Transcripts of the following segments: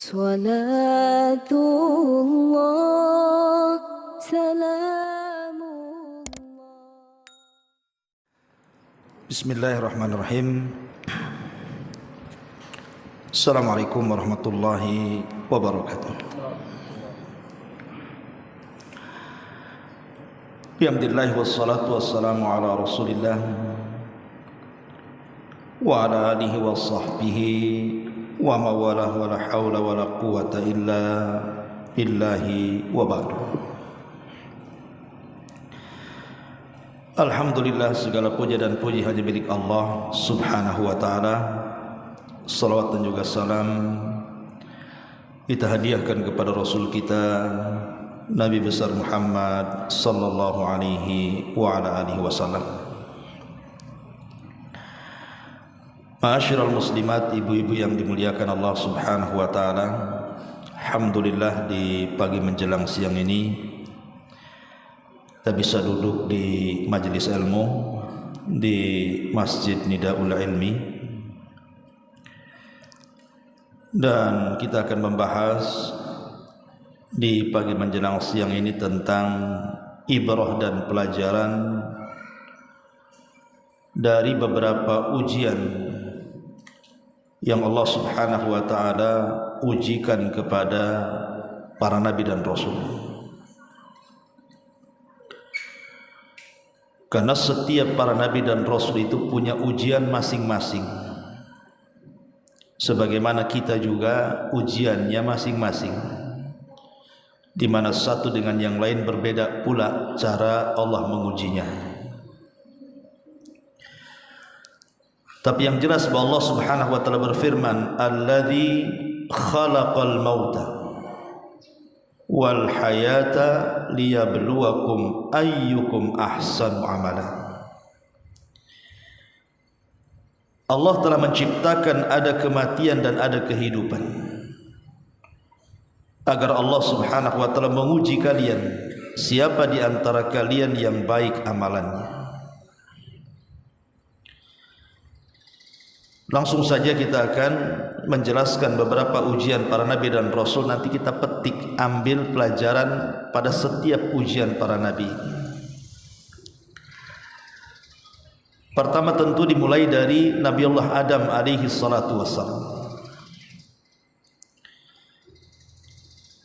Salatullah, salamullah. Bismillahirrahmanirrahim. Assalamualaikum warahmatullahi wabarakatuh. Alhamdulillah wassalatu wassalamu ala Rasulillah wa ala alihi wa sahbihi wa mawalah wa la hawla wa la quwata illa billahi wa ba'du. Alhamdulillah, segala puja dan puji hanya milik Allah subhanahu wa ta'ala. Salawat dan juga salam kita hadiahkan kepada Rasul kita Nabi besar Muhammad sallallahu alaihi wa ala alihi wasallam. Ma'asyiral muslimat, ibu-ibu yang dimuliakan Allah subhanahu wa ta'ala, alhamdulillah di pagi menjelang siang ini kita bisa duduk di majelis ilmu di Masjid Nidaul Ilmi, dan kita akan membahas di pagi menjelang siang ini tentang ibrah dan pelajaran dari beberapa ujian yang Allah subhanahu wa ta'ala ujikan kepada para nabi dan rasul. Karena setiap para nabi dan rasul itu punya ujian masing-masing, sebagaimana kita juga ujiannya masing-masing, di mana satu dengan yang lain berbeda pula cara Allah mengujinya. Tapi yang jelas bahwa Allah subhanahu wa ta'ala berfirman, alladzi khalaqal mauta wal hayata liyabluwakum ayyukum ahsanu amala. Allah telah menciptakan ada kematian dan ada kehidupan, agar Allah subhanahu wa ta'ala menguji kalian, siapa di antara kalian yang baik amalannya. Langsung saja kita akan menjelaskan beberapa ujian para nabi dan rasul. Nanti kita petik, ambil pelajaran pada setiap ujian para nabi. Pertama tentu dimulai dari Nabi Allah Adam alaihi salatu wassalam.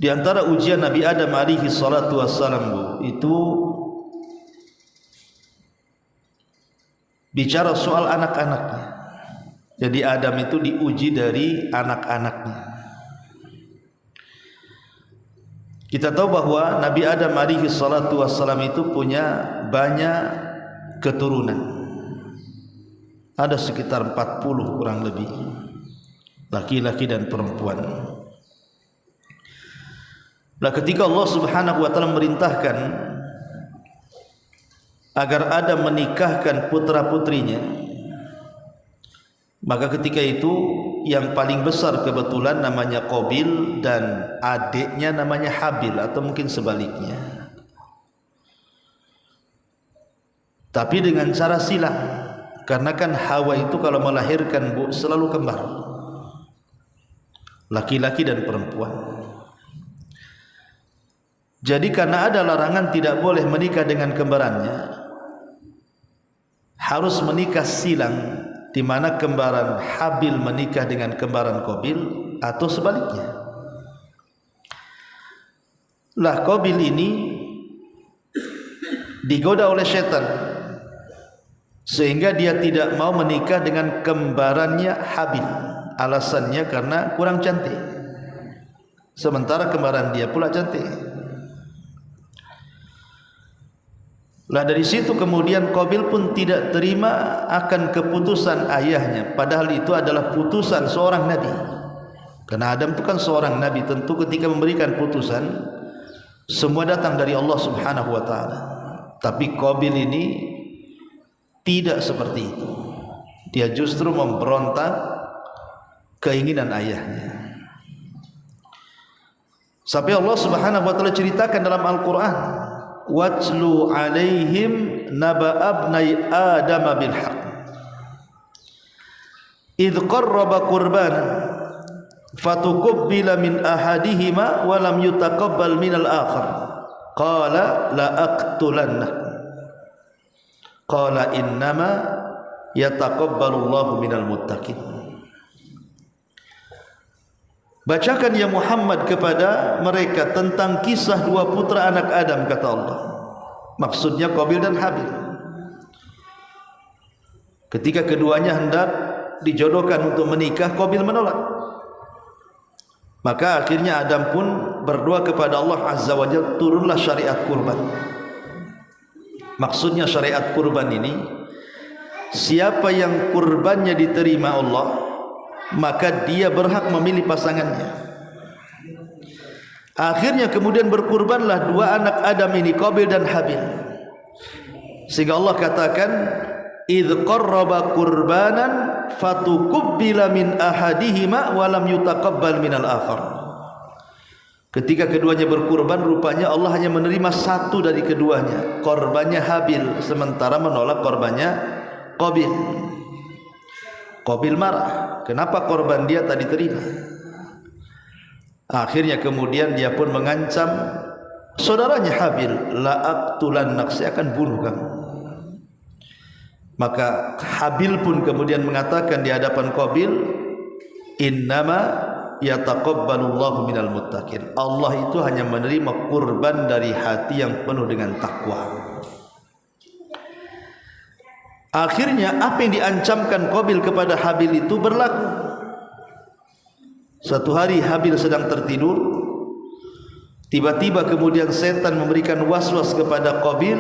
Di antara ujian Nabi Adam alaihi salatu wassalam itu bicara soal anak-anaknya. Jadi Adam itu diuji dari anak-anaknya. Kita tahu bahwa Nabi Adam alaihi salatu wassalam itu punya banyak keturunan. Ada sekitar 40 kurang lebih, laki-laki dan perempuan. Nah, ketika Allah subhanahu wa ta'ala merintahkan agar Adam menikahkan putra-putrinya, maka ketika itu yang paling besar kebetulan namanya Qabil dan adiknya namanya Habil, atau mungkin sebaliknya, tapi dengan cara silang. Karena kan Hawa itu kalau melahirkan selalu kembar, laki-laki dan perempuan. Jadi karena ada larangan tidak boleh menikah dengan kembarannya, harus menikah silang, di mana kembaran Habil menikah dengan kembaran Qabil, atau sebaliknya. Lah Qabil ini digoda oleh setan sehingga dia tidak mau menikah dengan kembarannya Habil. Alasannya karena kurang cantik, sementara kembaran dia pula cantik. Lah dari situ kemudian Qabil pun tidak terima akan keputusan ayahnya, padahal itu adalah putusan seorang nabi. Karena Adam itu kan seorang nabi, tentu ketika memberikan putusan semua datang dari Allah subhanahu wa ta'ala. Tapi Qabil ini tidak seperti itu. Dia justru memberontak keinginan ayahnya. Sampai Allah subhanahu wa ta'ala ceritakan dalam Al-Quran, watlu alaihim naba'abnai adama bilhaq idh qarraba qurbanan fatuqabbila min ahadihima wa lam yutaqabbal min al-akhar qala la aqtulannak qala innama yataqabbalullahu minal muttaqin. Bacakan ya Muhammad kepada mereka tentang kisah dua putra anak Adam, kata Allah. Maksudnya Qabil dan Habil. Ketika keduanya hendak dijodohkan untuk menikah, Qabil menolak. Maka akhirnya Adam pun berdoa kepada Allah Azza wa Jalla, turunlah syariat kurban. Maksudnya syariat kurban ini, siapa yang kurbannya diterima Allah, maka dia berhak memilih pasangannya. Akhirnya kemudian berkurbanlah dua anak Adam ini, Qabil dan Habil. Sehingga Allah katakan, idh qarraba qurbanan fatuqabbila min ahadihima wa lam yutaqabbal minal akhar. Ketika keduanya berkurban, rupanya Allah hanya menerima satu dari keduanya, korbannya Habil, sementara menolak korbannya Qabil. Qabil marah, kenapa korban dia tak diterima? Akhirnya kemudian dia pun mengancam saudaranya Habil, la aqtulannak, saya akan bunuh kamu. Maka Habil pun kemudian mengatakan di hadapan Qabil, innama yataqabbalullahu minal muttaqin, Allah itu hanya menerima kurban dari hati yang penuh dengan takwa. Akhirnya apa yang diancamkan Qabil kepada Habil itu berlaku. Suatu hari Habil sedang tertidur, tiba-tiba kemudian setan memberikan waswas kepada Qabil,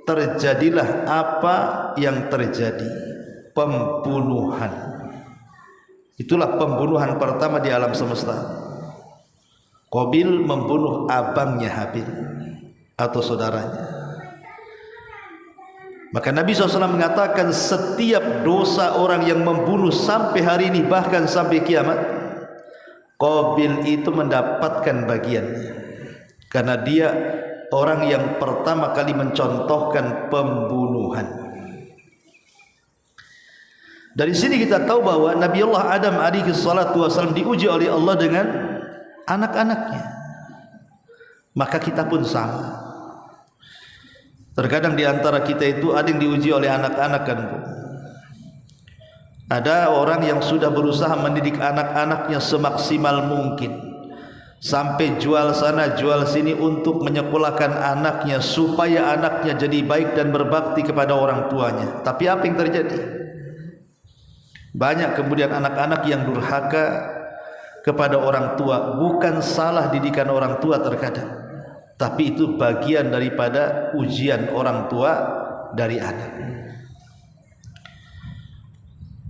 terjadilah apa yang terjadi, pembunuhan. Itulah pembunuhan pertama di alam semesta. Qabil membunuh abangnya Habil atau saudaranya. Maka Nabi SAW mengatakan, setiap dosa orang yang membunuh sampai hari ini, bahkan sampai kiamat, Qabil itu mendapatkan bagiannya, karena dia orang yang pertama kali mencontohkan pembunuhan. Dari sini kita tahu bahwa Nabi Allah Adam alaihi salatu wasallam diuji oleh Allah dengan anak-anaknya. Maka kita pun sama. Terkadang di antara kita itu ada yang diuji oleh anak-anak, kan Bu. Ada orang yang sudah berusaha mendidik anak-anaknya semaksimal mungkin, sampai jual sana jual sini untuk menyekolahkan anaknya supaya anaknya jadi baik dan berbakti kepada orang tuanya. Tapi apa yang terjadi? Banyak kemudian anak-anak yang durhaka kepada orang tua. Bukan salah didikan orang tua terkadang, tapi itu bagian daripada ujian orang tua dari anak.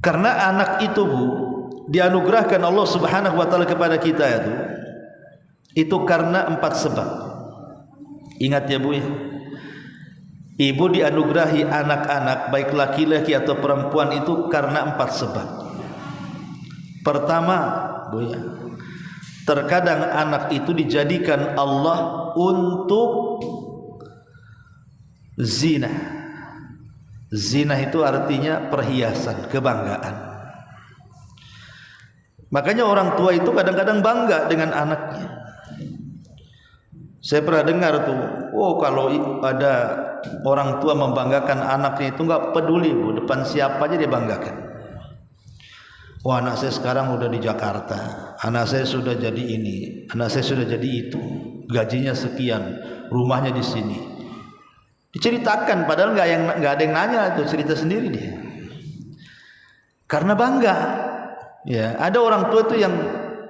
Karena anak itu, Bu, dianugerahkan Allah Subhanahu wa taala kepada kita itu karena 4 sebab. Ingat ya Bu ya, ibu dianugerahi anak-anak baik laki-laki atau perempuan itu karena 4 sebab. Pertama, Bu ya, terkadang anak itu dijadikan Allah untuk zina. Zina itu artinya perhiasan, kebanggaan. Makanya orang tua itu kadang-kadang bangga dengan anaknya. Saya pernah dengar tuh, oh kalau ada orang tua membanggakan anaknya itu nggak peduli Bu, depan siapa aja dia banggakan. Wah, anak saya sekarang udah di Jakarta, anak saya sudah jadi ini, anak saya sudah jadi itu, gajinya sekian, rumahnya di sini. Diceritakan, padahal nggak ada yang nanya, itu cerita sendiri dia. Karena bangga. Ya, ada orang tua itu yang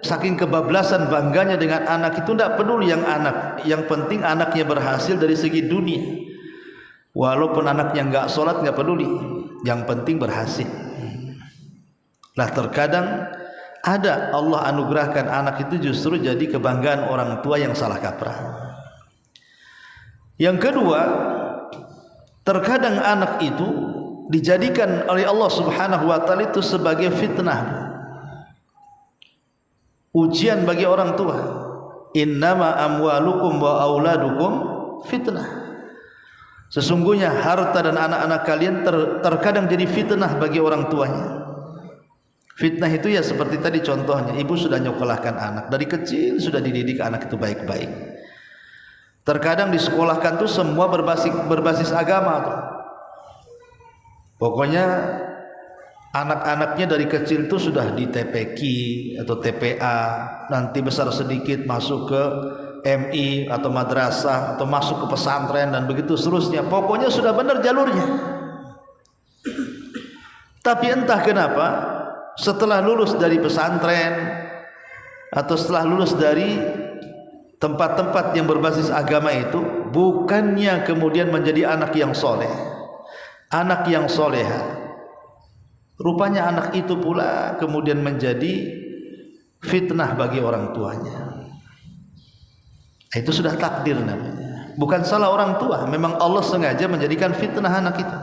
saking kebablasan bangganya dengan anak itu tidak peduli yang anak, yang penting anaknya berhasil dari segi dunia. Walaupun anaknya nggak sholat nggak peduli, yang penting berhasil. Nah terkadang ada Allah anugerahkan anak itu justru jadi kebanggaan orang tua yang salah kaprah. Yang kedua, terkadang anak itu dijadikan oleh Allah Subhanahu wa taala itu sebagai fitnah, ujian bagi orang tua. Innama amwalukum wa auladukum fitnah. Sesungguhnya harta dan anak-anak kalian terkadang jadi fitnah bagi orang tuanya. Fitnah itu ya seperti tadi contohnya, ibu sudah nyokolahkan anak dari kecil, sudah dididik anak itu baik-baik. Terkadang disekolahkan tuh semua berbasis agama tuh. Pokoknya anak-anaknya dari kecil tuh sudah di TPQ atau TPA, nanti besar sedikit masuk ke MI atau madrasah atau masuk ke pesantren dan begitu seterusnya. Pokoknya sudah benar jalurnya. Tapi entah kenapa setelah lulus dari pesantren atau setelah lulus dari tempat-tempat yang berbasis agama itu, bukannya kemudian menjadi anak yang soleh, anak yang soleha, rupanya anak itu pula kemudian menjadi fitnah bagi orang tuanya. Itu sudah takdir namanya, bukan salah orang tua, memang Allah sengaja menjadikan fitnah anak itu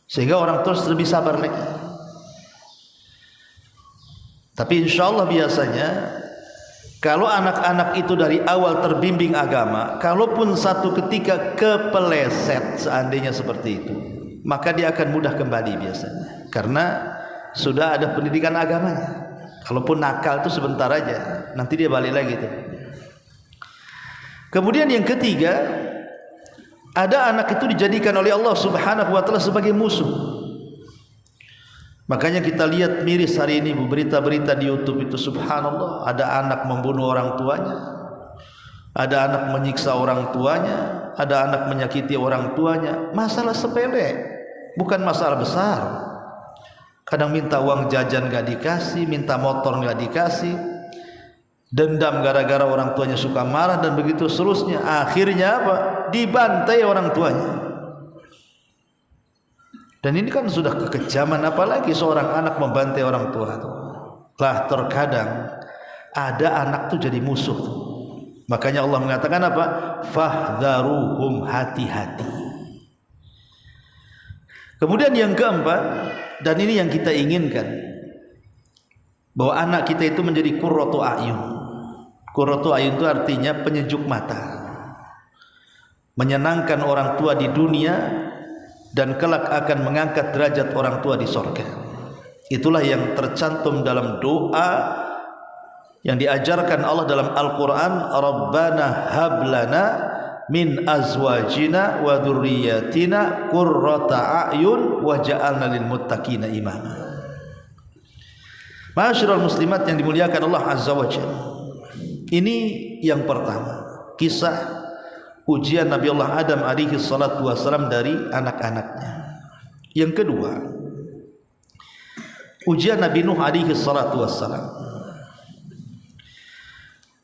sehingga orang tua lebih sabar lagi. Tapi insya Allah biasanya kalau anak-anak itu dari awal terbimbing agama, kalaupun satu ketika kepeleset seandainya seperti itu, maka dia akan mudah kembali biasanya, karena sudah ada pendidikan agamanya. Kalaupun nakal itu sebentar aja, nanti dia balik lagi tuh. Kemudian yang ketiga, ada anak itu dijadikan oleh Allah Subhanahu wa taala sebagai musuh. Makanya kita lihat miris hari ini berita-berita di YouTube itu, subhanallah, ada anak membunuh orang tuanya, ada anak menyiksa orang tuanya, ada anak menyakiti orang tuanya. Masalah sepele, bukan masalah besar. Kadang minta uang jajan gak dikasih, minta motor gak dikasih, dendam gara-gara orang tuanya suka marah dan begitu seterusnya. Akhirnya apa? Dibantai orang tuanya. Dan ini kan sudah kekejaman, apalagi seorang anak membantai orang tua tuh. Lah terkadang ada anak tuh jadi musuh tuh. Makanya Allah mengatakan apa? Fahdharuhum, hati-hati. Kemudian yang keempat, dan ini yang kita inginkan, bahwa anak kita itu menjadi qurratu a'yun. Qurratu a'yun itu artinya penyejuk mata, menyenangkan orang tua di dunia dan kelak akan mengangkat derajat orang tua di surga. Itulah yang tercantum dalam doa yang diajarkan Allah dalam Al-Quran. Rabbana hablana min azwajina wa dhurriyyatina qurrata a'yun waj'alna lil muttaqina imama. Ma'asyiral muslimat yang dimuliakan Allah Azza wa Jalla, ini yang pertama, kisah ujian Nabi Allah Adam alaihi salatu wassalam dari anak-anaknya. Yang kedua, ujian Nabi Nuh alaihi salatu wassalam.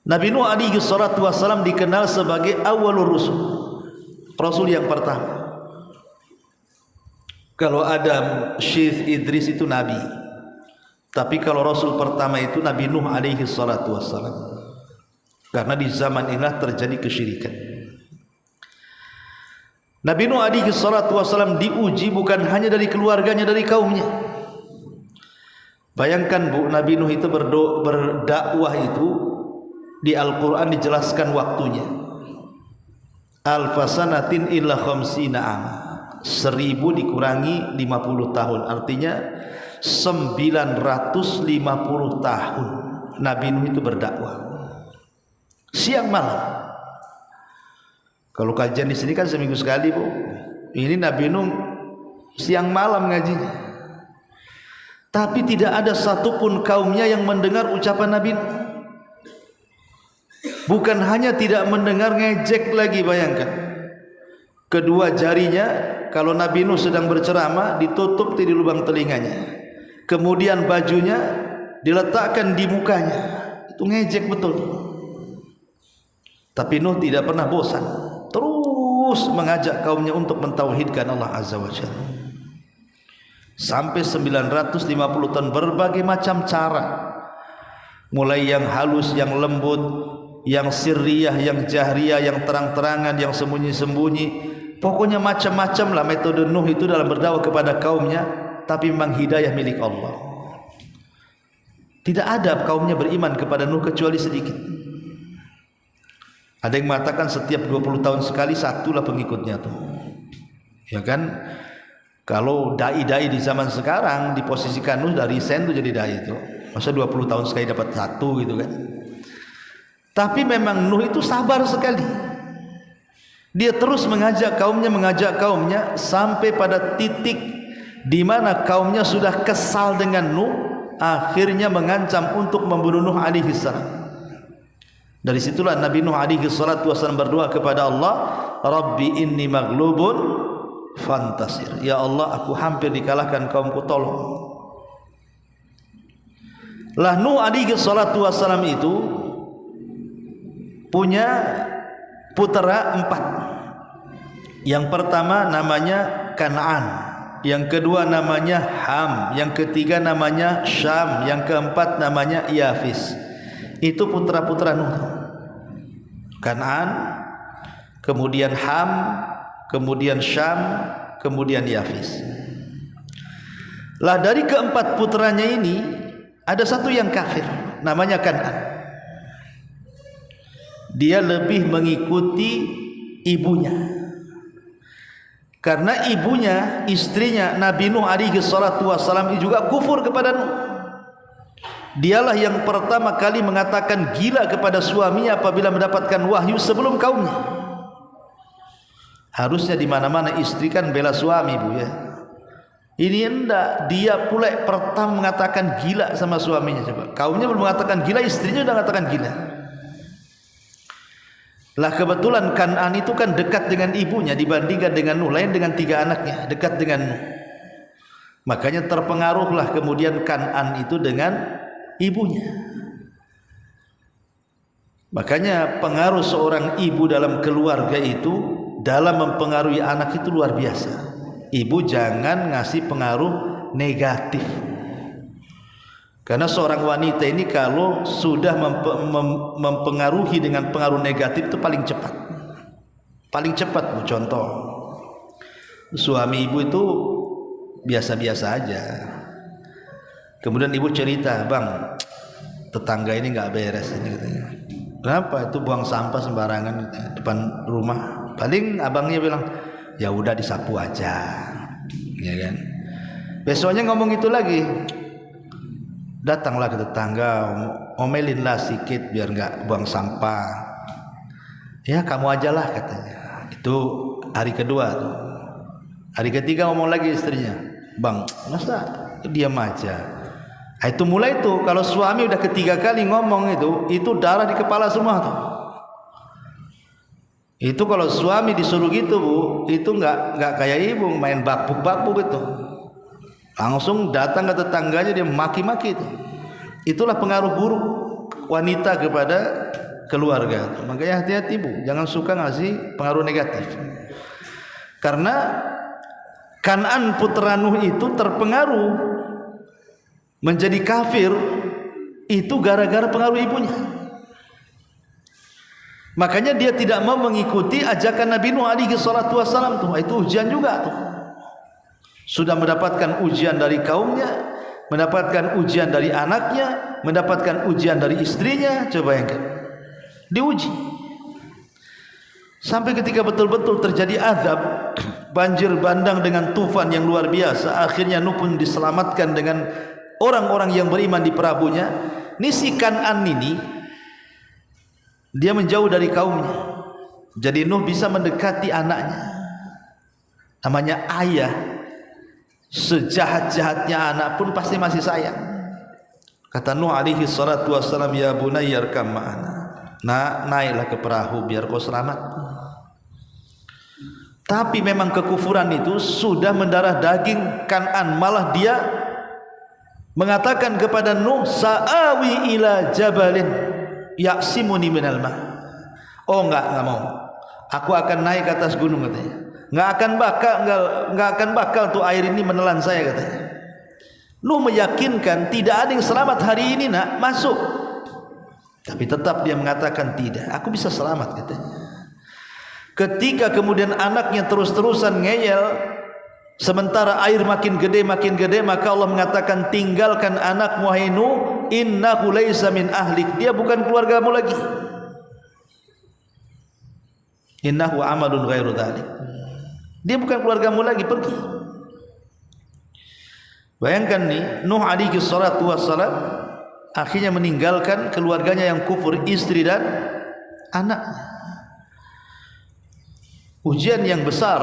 Nabi Nuh alaihi salatu wassalam dikenal sebagai awalur rusul, rasul yang pertama. Kalau Adam, Syith, Idris itu nabi, tapi kalau rasul pertama itu Nabi Nuh alaihi salatu wassalam, karena di zaman inilah terjadi kesyirikan. Nabi Nuh alaihi salatu wasallam diuji bukan hanya dari keluarganya, dari kaumnya. Bayangkan Bu, Nabi Nuh itu berdakwah itu di Al-Quran dijelaskan waktunya. Alfasanatin illa khamsina ama, 1000 dikurangi 50 tahun, artinya 950 tahun Nabi Nuh itu berdakwah siang malam. Kalau kajian di sini kan seminggu sekali Bu, ini Nabi Nuh siang malam ngajinya. Tapi tidak ada satupun kaumnya yang mendengar ucapan Nabi Nuh. Bukan hanya tidak mendengar, ngejek lagi. Bayangkan, kedua jarinya kalau Nabi Nuh sedang berceramah ditutup di lubang telinganya, kemudian bajunya diletakkan di mukanya. Itu ngejek betul. Tapi Nuh tidak pernah bosan, terus mengajak kaumnya untuk mentauhidkan Allah Azza wa Jalla. Sampai 950 tahun, berbagai macam cara, mulai yang halus, yang lembut, yang sirriyah, yang jahriyah, yang terang-terangan, yang sembunyi-sembunyi. Pokoknya macam-macam lah metode Nuh itu dalam berdakwah kepada kaumnya. Tapi memang hidayah milik Allah. Tidak ada kaumnya beriman kepada Nuh kecuali sedikit. Ada yang mengatakan setiap 20 tahun sekali satulah pengikutnya tuh, ya kan? Kalau dai-dai di zaman sekarang diposisikan Nuh dari sen tuh jadi dai itu. Masa 20 tahun sekali dapat satu gitu kan. Tapi memang Nuh itu sabar sekali. Dia terus mengajak kaumnya sampai pada titik di mana kaumnya sudah kesal dengan Nuh, akhirnya mengancam untuk membunuh Nuh alaihi salam. Dari situlah Nabi Nuh alaihi salatu wasallam berdoa kepada Allah, Rabbi inni maghlubun fantasir. Ya Allah, aku hampir dikalahkan, kaumku tolong. Lah Nuh alaihi salatu wasallam itu punya putera 4. Yang pertama namanya Kan'an, yang kedua namanya Ham, yang ketiga namanya Syam, yang keempat namanya Yafis. Itu putra-putra Nuh. Kan'an, kemudian Ham, kemudian Syam, kemudian Yafis. Lah dari keempat putranya ini ada satu yang kafir, namanya Kan'an. Dia lebih mengikuti ibunya, karena ibunya, istrinya Nabi Nuh alaihi salatu wasalam juga kufur kepada Nuh. Dialah yang pertama kali mengatakan gila kepada suaminya apabila mendapatkan wahyu sebelum kaumnya. Harusnya di mana-mana istri kan bela suami, Bu ya. Ini enggak, dia pula pertama mengatakan gila sama suaminya. Coba, kaumnya belum mengatakan gila, istrinya sudah mengatakan gila. Lah kebetulan Kan'an itu kan dekat dengan ibunya dibandingkan dengan Nuh, lain dengan 3 anaknya, dekat dengan Nuh. Makanya terpengaruhlah kemudian Kan'an itu dengan ibunya. Makanya pengaruh seorang ibu dalam keluarga itu dalam mempengaruhi anak itu luar biasa. Ibu jangan ngasih pengaruh negatif. Karena seorang wanita ini kalau sudah mempengaruhi dengan pengaruh negatif itu paling cepat. Paling cepat, Bu. Contoh, suami ibu itu biasa-biasa aja. Kemudian ibu cerita, Bang, tetangga ini nggak beres ini katanya. Kenapa? Itu buang sampah sembarangan katanya, depan rumah. Paling abangnya bilang, ya udah disapu aja, ya kan. Besoknya ngomong itu lagi. Datanglah ke tetangga, omelinlah sedikit biar nggak buang sampah. Ya kamu ajalah katanya. Itu hari kedua tuh. Hari ketiga ngomong lagi istrinya, Bang, masa diam aja. Nah, itu mulai tuh kalau suami udah ketiga kali ngomong itu darah di kepala semua tuh. Itu kalau suami disuruh gitu, Bu, itu nggak kayak ibu main bakbuk-bakbuk gitu. Langsung datang ke tetangganya dia maki-maki itu. Itulah pengaruh buruk wanita kepada keluarga. Makanya hati-hati, Bu, jangan suka ngasih pengaruh negatif. Karena Kan'an putra Nuh itu terpengaruh menjadi kafir itu gara-gara pengaruh ibunya. Makanya dia tidak mau mengikuti ajakan Nabi Nuh alaihi salatu wasalam tuh. Itu ujian juga tuh. Sudah mendapatkan ujian dari kaumnya, mendapatkan ujian dari anaknya, mendapatkan ujian dari istrinya. Coba bayangkan, diuji sampai ketika betul-betul terjadi azab, banjir bandang dengan tufan yang luar biasa. Akhirnya Nuh pun diselamatkan dengan orang-orang yang beriman di perahunya. Si Kan'an ini dia menjauh dari kaumnya, jadi Nuh bisa mendekati anaknya, namanya ayah. Sejahat-jahatnya anak pun pasti masih sayang. Kata Nuh alaihi salatu wassalam, ya bunayya arkam ma'ana. Nah, naiklah ke perahu biar kau selamat. Tapi memang kekufuran itu sudah mendarah daging Kan'an. Malah dia mengatakan kepada Nuh, sa'awi ila jabalin ya'simuni minal ma'. Oh enggak mau. Aku akan naik ke atas gunung katanya. Enggak akan bakal tuh air ini menelan saya katanya. Nuh meyakinkan tidak ada yang selamat hari ini, nak, masuk. Tapi tetap dia mengatakan tidak, aku bisa selamat katanya. Ketika kemudian anaknya terus-terusan ngeyel, sementara air makin gede, maka Allah mengatakan, tinggalkan anakmu wahai Nuh, innahu laisa min ahlik, dia bukan keluargamu lagi. Innahu amalun ghairu dzalik. Dia bukan keluargamu lagi, pergi. Bayangkan nih, Nuh alaihi salatu wassalam akhirnya meninggalkan keluarganya yang kufur, istri dan anak. Ujian yang besar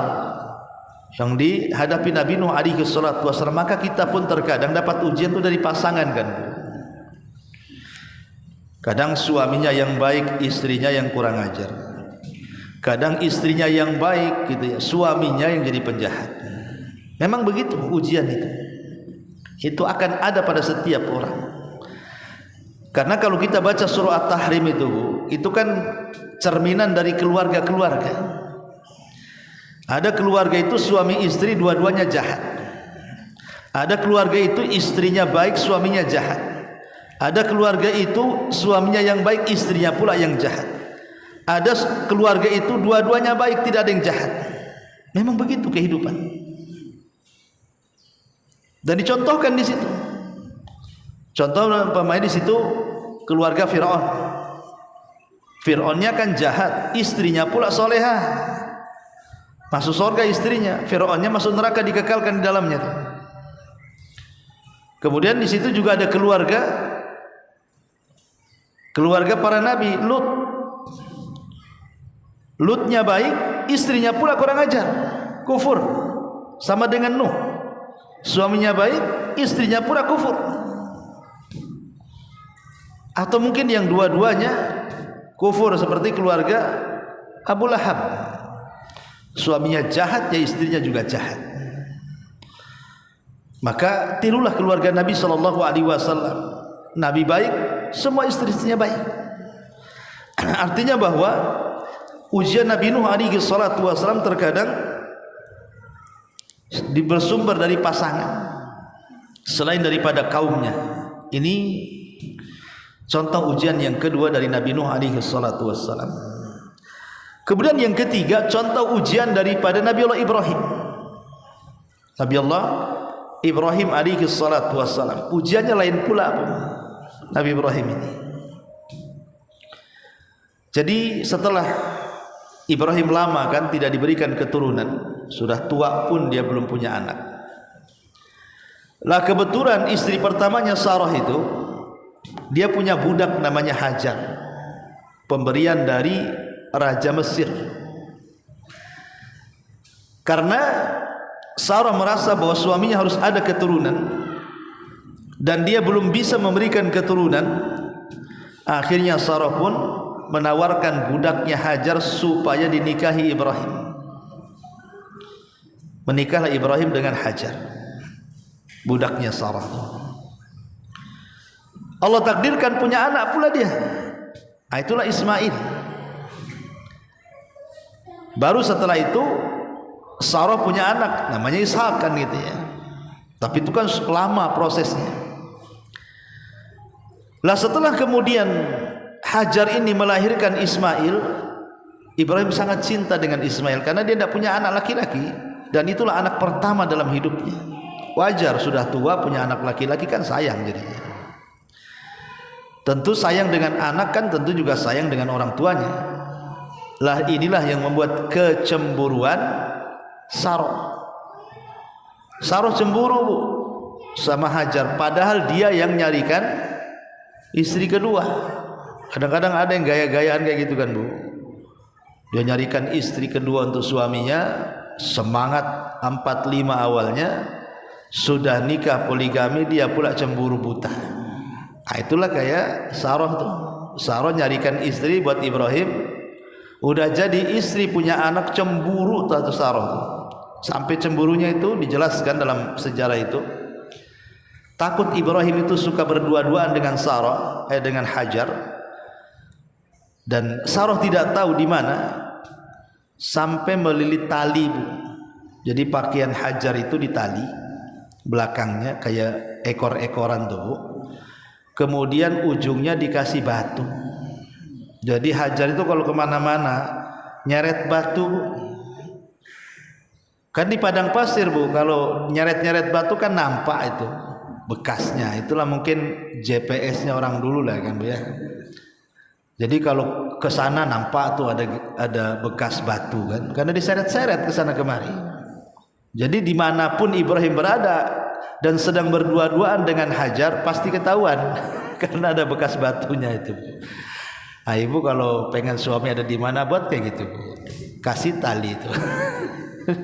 yang dihadapi Nabi Nuh alaihi salatu wassalam. Maka kita pun terkadang dapat ujian itu dari pasangan kan. Kadang suaminya yang baik, istrinya yang kurang ajar. Kadang istrinya yang baik gitu ya, suaminya yang jadi penjahat. Memang begitu ujian itu. Itu akan ada pada setiap orang. Karena kalau kita baca surah At-Tahrim itu kan cerminan dari keluarga-keluarga. Ada keluarga itu suami istri dua-duanya jahat. Ada keluarga itu istrinya baik, suaminya jahat. Ada keluarga itu suaminya yang baik, istrinya pula yang jahat. Ada keluarga itu dua-duanya baik, tidak ada yang jahat. Memang begitu kehidupan. Dan dicontohkan di situ. Contoh pemain di situ keluarga Fir'aun. Fir'aunnya kan jahat, istrinya pula solehah. Masuk surga istrinya, Fir'aunnya masuk neraka dikekalkan di dalamnya. Kemudian di situ juga ada keluarga para nabi. Lutnya baik, istrinya pula kurang ajar, kufur, sama dengan Nuh. Suaminya baik, istrinya pula kufur. Atau mungkin yang dua-duanya kufur, seperti keluarga Abu Lahab. Suaminya jahat, ya istrinya juga jahat. Maka tirulah keluarga Nabi SAW. Nabi baik, semua istri-istrinya baik. Artinya bahwa ujian Nabi Nuh alaihi salatu wasallam terkadang bersumber dari pasangan selain daripada kaumnya. Ini contoh ujian yang kedua dari Nabi Nuh alaihi salatu wasallam. Kemudian yang ketiga, contoh ujian daripada Nabi Allah Ibrahim. Nabi Allah Ibrahim alaihi salatu wasallam, ujiannya lain pula Nabi Ibrahim ini. Jadi setelah Ibrahim lama kan tidak diberikan keturunan, sudah tua pun dia belum punya anak. Lah kebetulan istri pertamanya Sarah itu dia punya budak namanya Hajar, pemberian dari Raja Mesir. Karena Sarah merasa bahwa suaminya harus ada keturunan dan dia belum bisa memberikan keturunan. Akhirnya Sarah pun menawarkan budaknya Hajar supaya dinikahi Ibrahim. Menikahlah Ibrahim dengan Hajar, budaknya Sarah. Allah takdirkan punya anak pula dia. Itulah Ismail. Baru setelah itu Sarah punya anak namanya Ishak kan gitu ya. Tapi itu kan lama prosesnya. Lah setelah kemudian Hajar ini melahirkan Ismail, Ibrahim sangat cinta dengan Ismail karena dia tidak punya anak laki-laki dan itulah anak pertama dalam hidupnya. Wajar sudah tua punya anak laki-laki kan sayang jadinya. Tentu sayang dengan anak kan tentu juga sayang dengan orang tuanya. Lah inilah yang membuat kecemburuan Sarah. Sarah cemburu sama Hajar, padahal dia yang nyarikan istri kedua. Kadang-kadang ada yang gaya-gayaan kayak gitu kan Bu. Dia nyarikan istri kedua untuk suaminya, semangat 45 awalnya, sudah nikah poligami dia pula cemburu buta. Itulah kayak Sarah tuh. Sarah nyarikan istri buat Ibrahim, udah jadi istri punya anak cemburu tuh Sarah. Sampai cemburunya itu dijelaskan dalam sejarah itu. Takut Ibrahim itu suka berdua-duaan dengan Sarah, dengan Hajar. Dan Sarah tidak tahu di mana sampai melilit tali Bu. Jadi pakaian Hajar itu ditali belakangnya kayak ekor-ekoran tuh Bu. Kemudian ujungnya dikasih batu. Jadi Hajar itu kalau kemana-mana nyeret batu Bu. Kan di padang pasir Bu, kalau nyeret-nyeret batu kan nampak itu bekasnya. Itulah mungkin GPS-nya orang dulu lah kan Bu ya. Jadi kalau ke sana nampak tuh ada bekas batu kan, karena diseret-seret ke sana kemari. Jadi dimanapun Ibrahim berada, dan sedang berdua-duaan dengan Hajar, pasti ketahuan karena ada bekas batunya itu. Nah, ibu kalau pengen suami ada di mana buat kayak gitu, kasih tali itu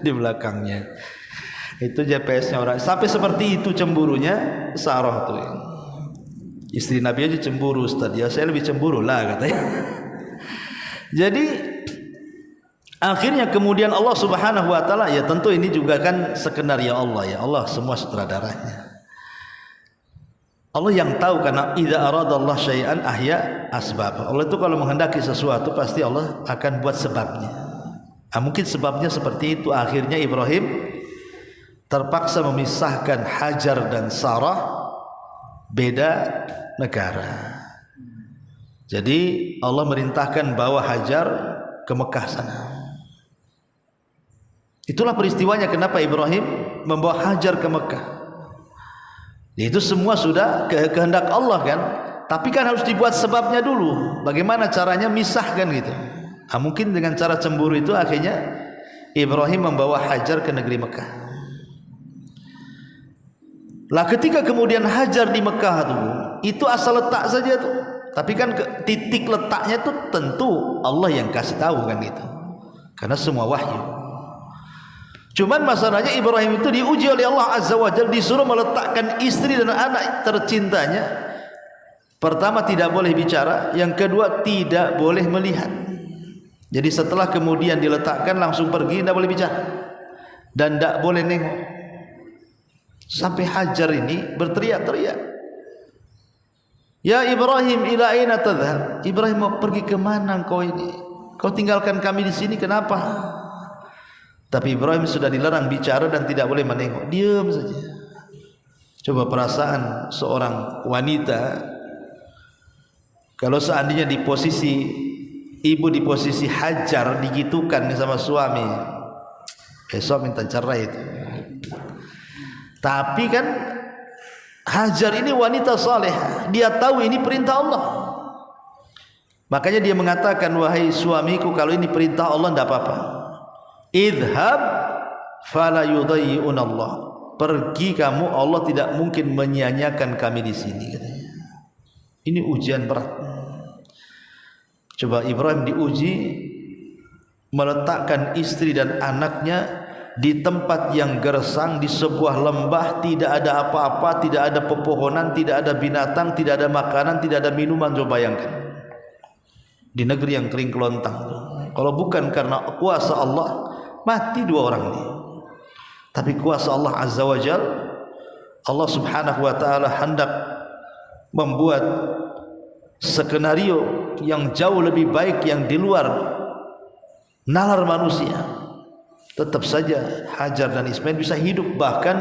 di belakangnya. Itu GPS-nya orang. Sampai seperti itu cemburunya Sarah tuh. Istri Nabi aja cemburu, Ustaz. Ya saya lebih cemburu lah katanya. Jadi akhirnya kemudian Allah Subhanahu wa taala, ya tentu ini juga kan skenario Allah, ya Allah semua sutradaranya. Allah yang tahu, karena idza aradallahu syai'an ahya asbab. Allah itu kalau menghendaki sesuatu pasti Allah akan buat sebabnya. Nah, mungkin sebabnya seperti itu. Akhirnya Ibrahim terpaksa memisahkan Hajar dan Sarah, beda negara. Jadi Allah merintahkan bawa Hajar ke Mekah sana. Itulah peristiwanya kenapa Ibrahim membawa Hajar ke Mekah. Itu semua sudah kehendak Allah kan, tapi kan harus dibuat sebabnya dulu. Bagaimana caranya misahkan gitu. Nah, mungkin dengan cara cemburu itu akhirnya Ibrahim membawa Hajar ke negeri Mekah. Lah ketika kemudian Hajar di Mekah tuh, itu asal letak saja tuh. Tapi kan titik letaknya tuh tentu Allah yang kasih tahu kan gitu. Karena semua wahyu. Cuman masalahnya Ibrahim itu diuji oleh Allah Azza wa Jalla, disuruh meletakkan istri dan anak tercintanya. Pertama tidak boleh bicara, yang kedua tidak boleh melihat. Jadi setelah kemudian diletakkan langsung pergi, tidak boleh bicara dan tidak boleh nengok. Sampai Hajar ini berteriak-teriak, "Ya Ibrahim, ila aina tadhhab?" Ibrahim, mau pergi ke mana engkau ini? Kau tinggalkan kami di sini kenapa? Tapi Ibrahim sudah dilarang bicara dan tidak boleh menengok, diam saja. Coba perasaan seorang wanita kalau seandainya di posisi ibu, di posisi Hajar, digitukan sama suami, besok minta cerai itu. Tapi kan Hajar ini wanita saleh, dia tahu ini perintah Allah. Makanya dia mengatakan, "Wahai suamiku, kalau ini perintah Allah tidak apa-apa. Idhab fala yudayyi'un Allah." Pergi kamu, Allah tidak mungkin menyia-nyiakan kami di sini katanya. Ini ujian berat. Coba Ibrahim diuji meletakkan istri dan anaknya di tempat yang gersang, di sebuah lembah, tidak ada apa-apa, tidak ada pepohonan, tidak ada binatang, tidak ada makanan, tidak ada minuman. Coba bayangkan di negeri yang kering kelontang. Kalau bukan karena kuasa Allah, mati dua orang ini. Tapi kuasa Allah Azza wa Jal, Allah Subhanahu wa ta'ala hendak membuat skenario yang jauh lebih baik, yang di luar nalar manusia. Tetap saja Hajar dan Ismail bisa hidup. Bahkan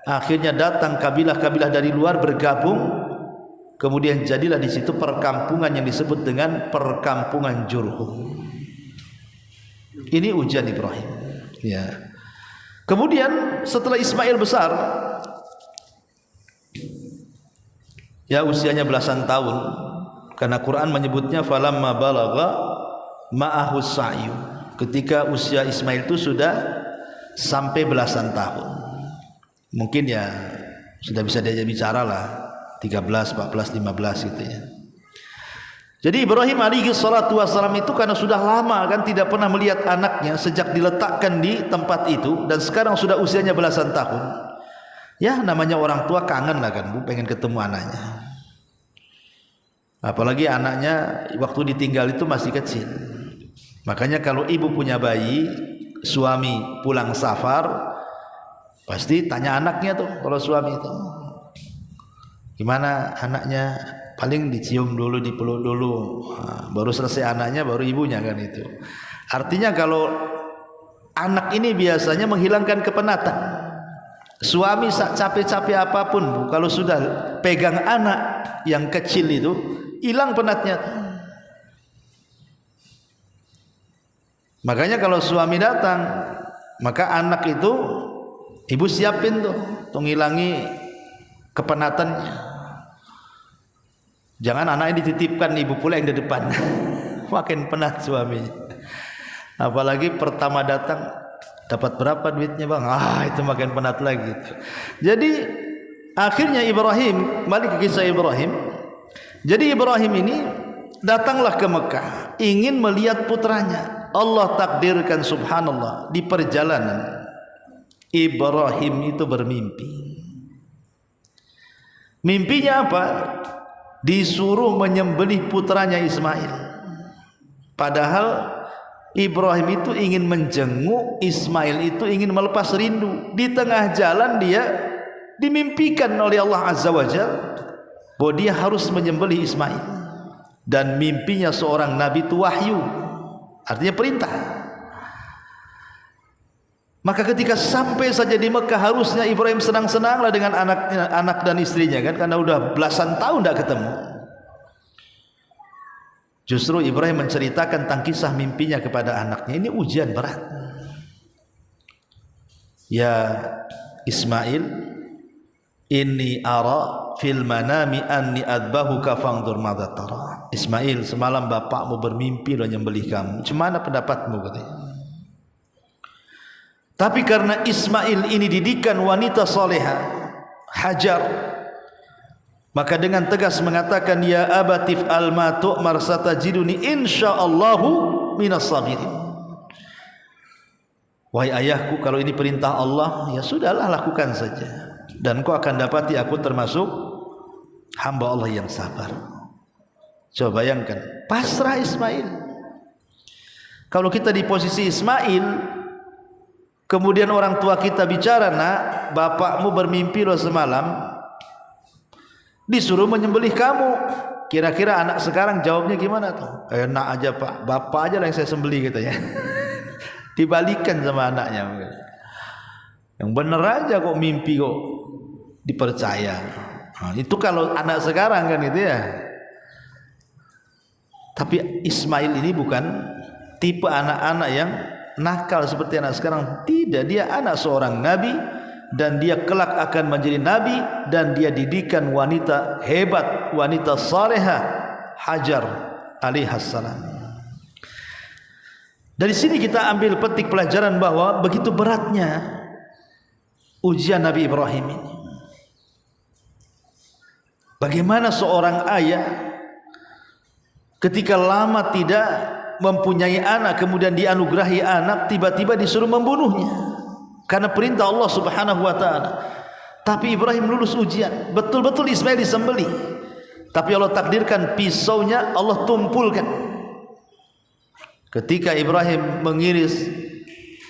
akhirnya datang kabilah-kabilah dari luar bergabung. Kemudian jadilah di situ perkampungan yang disebut dengan perkampungan Jurhum. Ini ujian Ibrahim. Ya. Kemudian setelah Ismail besar, ya usianya belasan tahun, karena Quran menyebutnya falamma balagha ma'ahu sa'yu. Ketika usia Ismail itu sudah sampai belasan tahun, mungkin ya sudah bisa diajak bicara lah, 13, 14, 15 gitu ya. Jadi Ibrahim alaihi salatu wassalam itu karena sudah lama kan tidak pernah melihat anaknya sejak diletakkan di tempat itu, dan sekarang sudah usianya belasan tahun. Ya namanya orang tua kangen lah kan, Bu, pengen ketemu anaknya. Apalagi anaknya waktu ditinggal itu masih kecil. Makanya kalau ibu punya bayi, suami pulang safar, pasti tanya anaknya tuh. Kalau suami itu, gimana anaknya? Paling dicium dulu, dipeluk dulu, baru selesai anaknya, baru ibunya kan itu. Artinya kalau anak ini biasanya menghilangkan kepenatan. Suami capek-capek apapun, kalau sudah pegang anak yang kecil itu, hilang penatnya. Makanya kalau suami datang, maka anak itu ibu siapin tuh untuk ngilangi kepenatannya. Jangan anaknya dititipkan, ibu pula yang di depan. Makin penat suami. Apalagi pertama datang, Dapat berapa duitnya bang? Itu makin penat lagi. Jadi akhirnya Ibrahim, balik ke kisah Ibrahim. Jadi Ibrahim ini datanglah ke Mekah, ingin melihat putranya. Allah takdirkan subhanallah, di perjalanan Ibrahim itu bermimpi. Mimpinya apa? Disuruh menyembelih putranya Ismail. Padahal Ibrahim itu ingin menjenguk, Ismail itu ingin melepas rindu. Di tengah jalan dia dimimpikan oleh Allah Azza wa Jalla bahwa dia harus menyembelih Ismail. Dan mimpinya seorang nabi itu wahyu, artinya perintah. Maka ketika sampai saja di Mekah, harusnya Ibrahim senang-senanglah dengan anak dan istrinya kan, karena udah belasan tahun tidak ketemu. Justru Ibrahim menceritakan tentang kisah mimpinya kepada anaknya. Ini ujian berat. Ya Ismail, inni ara fil manami anni adbahuka fangdur madza tara. Ismail, semalam bapakmu bermimpi loh nyembelih kamu. Gimana pendapatmu katanya? Tapi karena Ismail ini didikan wanita salehah, Hajar, maka dengan tegas mengatakan, ya abatif alma tu'mar satajiduni insyaallahu minas sabirin. Wahai ayahku, kalau ini perintah Allah, ya sudahlah lakukan saja, dan kau akan dapati aku termasuk hamba Allah yang sabar. Coba bayangkan, pasrah Ismail. Kalau kita di posisi Ismail, kemudian orang tua kita bicara, nak, bapakmu bermimpi loh semalam, disuruh menyembelih kamu. Kira-kira anak sekarang jawabnya gimana tuh? Enak aja pak, bapak aja lah yang saya sembelih katanya. Dibalikan sama anaknya. Yang bener aja kok mimpi kok dipercaya. Itu kalau anak sekarang kan itu ya. Tapi Ismail ini bukan tipe anak-anak yang nakal seperti anak sekarang. Tidak, dia anak seorang nabi, dan dia kelak akan menjadi nabi, dan dia didikan wanita hebat, wanita salehah, Hajar alaihassalam. Dari sini kita ambil petik pelajaran bahwa begitu beratnya ujian Nabi Ibrahim ini. Bagaimana seorang ayah ketika lama tidak mempunyai anak, kemudian dianugerahi anak, tiba-tiba disuruh membunuhnya karena perintah Allah Subhanahu wa taala. Tapi Ibrahim lulus ujian, betul-betul Ismail disembelih. Tapi Allah takdirkan pisaunya Allah tumpulkan. Ketika Ibrahim mengiris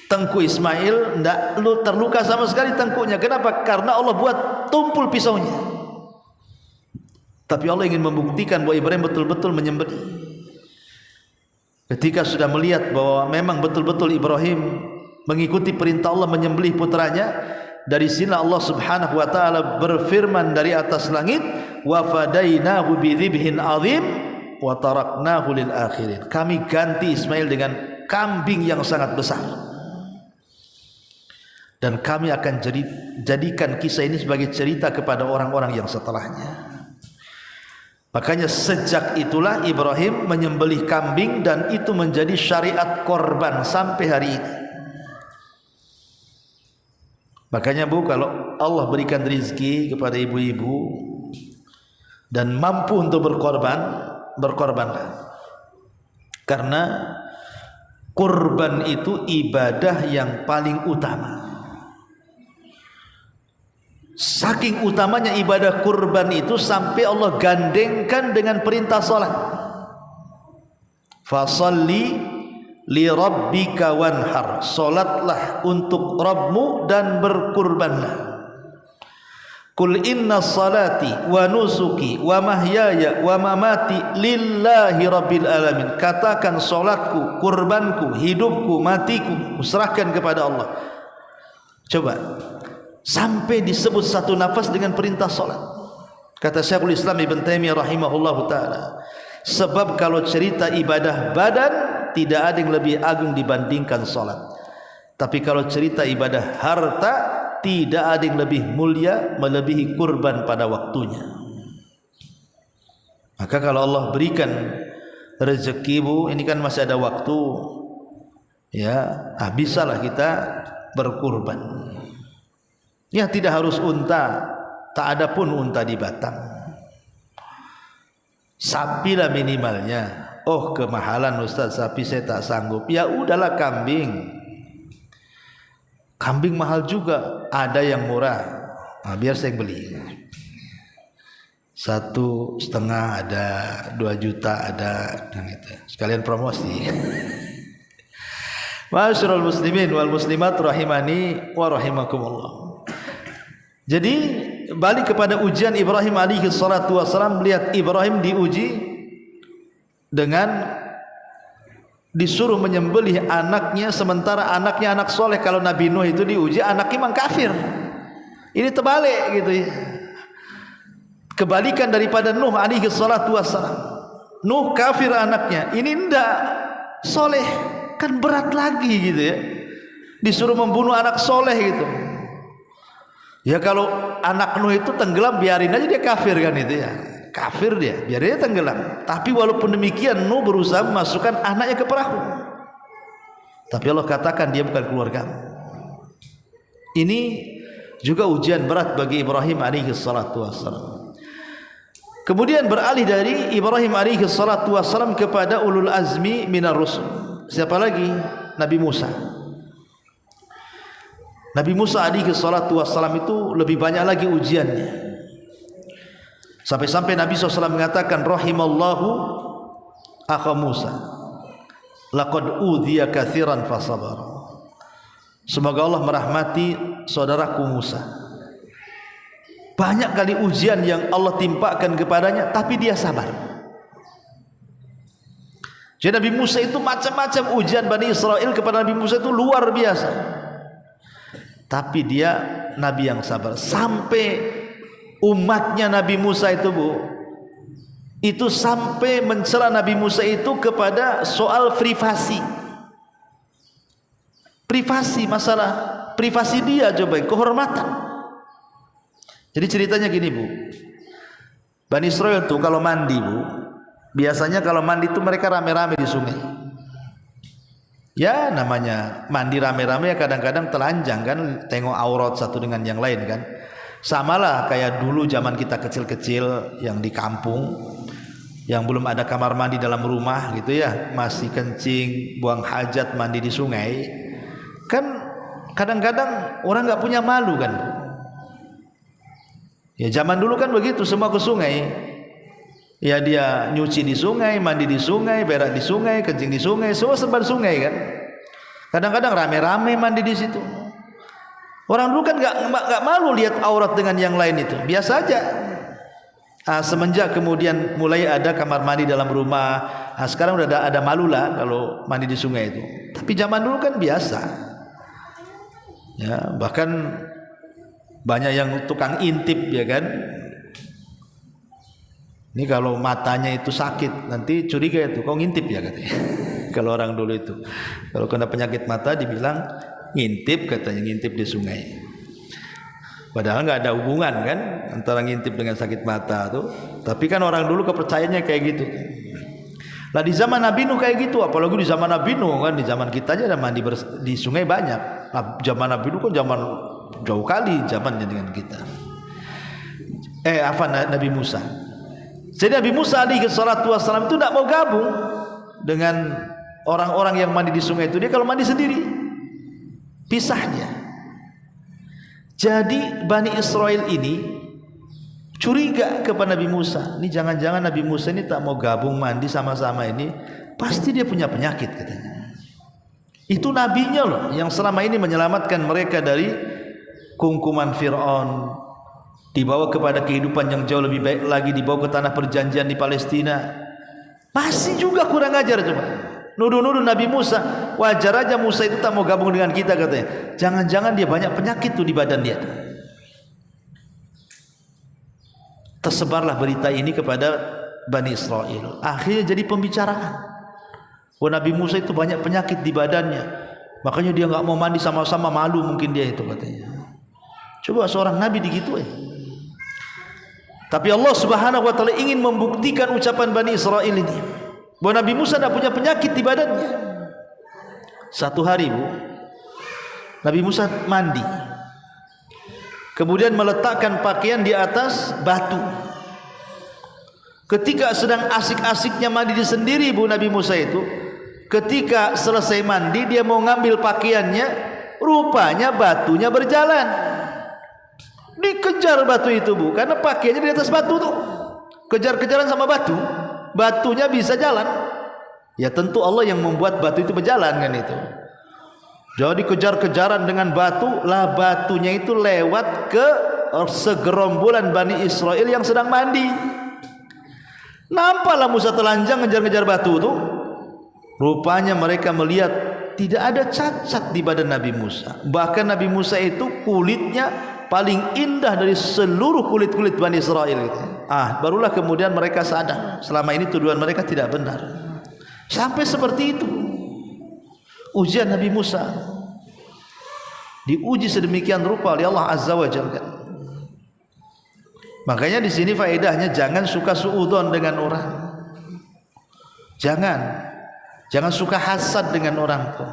tengkuk Ismail, tidak terluka sama sekali tengkuknya. Kenapa? Karena Allah buat tumpul pisaunya. Tapi Allah ingin membuktikan bahwa Ibrahim betul-betul menyembelih. Ketika sudah melihat bahwa memang betul-betul Ibrahim mengikuti perintah Allah menyembelih putranya, dari sini Allah Subhanahu wa taala berfirman dari atas langit, wa fadainahu bidzibhin azim wa taraknahu lil akhirin. Kami ganti Ismail dengan kambing yang sangat besar, dan kami akan jadikan kisah ini sebagai cerita kepada orang-orang yang setelahnya. Makanya sejak itulah Ibrahim menyembelih kambing, dan itu menjadi syariat korban sampai hari ini. Makanya Bu, kalau Allah berikan rezeki kepada ibu-ibu dan mampu untuk berkorban, berkorbanlah. Karena kurban itu ibadah yang paling utama. Saking utamanya ibadah kurban itu sampai Allah gandengkan dengan perintah salat. Fasalli li rabbika wanhar. Salatlah untuk Rabbmu dan berkurbanlah. Qul inna salati wa nusuki wa mahyaya wa mamati lillahi rabbil alamin. Katakan salatku, kurbanku, hidupku, matiku kuserahkan kepada Allah. Coba, sampai disebut satu nafas dengan perintah salat. Kata Syekhul Islam Ibn Taimiyah rahimahullahu taala, sebab kalau cerita ibadah badan tidak ada yang lebih agung dibandingkan salat. Tapi kalau cerita ibadah harta, tidak ada yang lebih mulia melebihi kurban pada waktunya. Maka kalau Allah berikan rezekimu, ini kan masih ada waktu, Ya, bisalah kita berkurban. Ya, tidak harus unta, tak ada pun unta di Batam. Sapi lah minimalnya. Oh, kemahalan Ustaz, sapi saya tak sanggup. Ya udahlah kambing. Kambing mahal juga. Ada yang murah. Nah, biar saya beli. 1,5 ada, 2 juta ada, dan itu. Sekalian promosi. Ma'asyiral muslimin wal muslimat rahimani wa rahimakumullah. Jadi balik kepada ujian Ibrahim alaihi salatu wasalam. Lihat Ibrahim diuji dengan disuruh menyembelih anaknya, sementara anaknya anak soleh. Kalau Nabi Nuh itu diuji anaknya memang kafir. Ini terbalik gitu ya. Kebalikan daripada Nuh alaihi salatu wassalam. Nuh kafir anaknya, ini enggak, soleh. Kan berat lagi gitu ya, disuruh membunuh anak soleh gitu. Ya kalau anak Nuh itu tenggelam, biarin aja dia kafir kan itu ya. Kafir dia, biar dia tenggelam. Tapi walaupun demikian Nuh berusaha memasukkan anaknya ke perahu. Tapi Allah katakan dia bukan keluarga. Ini juga ujian berat bagi Ibrahim alaihi salatu wassalam. Kemudian beralih dari Ibrahim alaihi salatu wassalam kepada ulul azmi minar rusul. Siapa lagi? Nabi Musa. Nabi Musa alaihi salatu wassalam itu lebih banyak lagi ujiannya. Sampai-sampai Nabi SAW mengatakan, rahimallahu akha Musa, laqad udhiya katsiran fasabar. Semoga Allah merahmati saudaraku Musa. Banyak kali ujian yang Allah timpakan kepadanya, tapi dia sabar. Jadi Nabi Musa itu macam-macam ujian Bani Israel kepada Nabi Musa itu luar biasa. Tapi dia Nabi yang sabar. Sampai umatnya Nabi Musa itu itu sampai mencela Nabi Musa itu kepada soal privasi. Privasi, masalah privasi dia, coba kehormatan. Jadi ceritanya gini Bu, Bani Israel tuh kalau mandi Bu, biasanya kalau mandi itu mereka rame-rame di sungai. Ya namanya mandi rame-rame ya, kadang-kadang telanjang kan, tengok aurat satu dengan yang lain kan. Samalah kayak dulu zaman kita kecil-kecil yang di kampung, yang belum ada kamar mandi dalam rumah gitu ya, masih kencing, buang hajat, mandi di sungai. Kan kadang-kadang orang nggak punya malu kan. Ya zaman dulu kan begitu, semua ke sungai. Ya dia nyuci di sungai, mandi di sungai, berak di sungai, kencing di sungai, semua serba sungai kan. Kadang-kadang rame-rame mandi di situ. Orang dulu kan nggak malu lihat aurat dengan yang lain itu, biasa aja. Semenjak kemudian mulai ada kamar mandi dalam rumah, sekarang udah ada malu lah kalau mandi di sungai itu. Tapi zaman dulu kan biasa. Ya bahkan banyak yang tukang intip ya kan. Ini kalau matanya itu sakit nanti curiga itu, kau ngintip ya katanya. Kalau orang dulu itu, kalau kena penyakit mata dibilang ngintip, katanya ngintip di sungai. Padahal nggak ada hubungan kan antara ngintip dengan sakit mata tuh. Tapi kan orang dulu kepercayaannya kayak gitu. Lah di zaman Nabi Nuh kayak gitu, apalagi di zaman Nabi Nuh kan, di zaman kita aja ada mandi di sungai banyak. Nah, zaman Nabi Nuh kan zaman jauh kali zamannya dengan kita. Nabi Musa. Jadi Nabi Musa alaihi salatu wassalam itu tidak mau gabung dengan orang-orang yang mandi di sungai itu. Dia kalau mandi sendiri, pisah dia. Jadi Bani Israel ini curiga kepada Nabi Musa. Ini jangan-jangan Nabi Musa ini tak mau gabung mandi sama-sama ini, pasti dia punya penyakit katanya. Itu nabinya loh yang selama ini menyelamatkan mereka dari kungkuman Fir'aun, dibawa kepada kehidupan yang jauh lebih baik lagi, dibawa ke tanah perjanjian di Palestina. Masih juga kurang ajar coba. Nuduh-nuduh Nabi Musa. Wajar aja Musa itu tak mau gabung dengan kita katanya. Jangan-jangan dia banyak penyakit tuh di badan dia tuh. Tersebarlah berita ini kepada Bani Israel. Akhirnya jadi pembicaraan. Wah, Nabi Musa itu banyak penyakit di badannya, makanya dia nggak mau mandi sama-sama, malu mungkin dia itu katanya. Coba seorang Nabi digituin. Tapi Allah Subhanahu wa taala ingin membuktikan ucapan Bani Israel ini bahwa Nabi Musa tidak punya penyakit di badannya. Satu hari Bu, Nabi Musa mandi, kemudian meletakkan pakaian di atas batu. Ketika sedang asik-asiknya mandi sendiri Bu, Nabi Musa itu ketika selesai mandi dia mau ngambil pakaiannya, rupanya batunya berjalan. Dikejar batu itu Bu, karena pakaiannya di atas batu tuh. Kejar-kejaran sama batu, batunya bisa jalan. Ya tentu Allah yang membuat batu itu berjalan kan itu. Jadi kejar-kejaran dengan batu, lah batunya itu lewat ke segerombolan Bani Israel yang sedang mandi. Nampaklah Musa telanjang ngejar-ngejar batu itu. Rupanya mereka melihat tidak ada cacat di badan Nabi Musa. Bahkan Nabi Musa itu kulitnya paling indah dari seluruh kulit-kulit Bani Israel itu. Barulah kemudian mereka sadar selama ini tuduhan mereka tidak benar. Sampai seperti itu ujian Nabi Musa, diuji sedemikian rupa oleh Allah Azza wa Jalla. Makanya di sini faedahnya jangan suka suudzon dengan orang. Jangan suka hasad dengan orang tuh.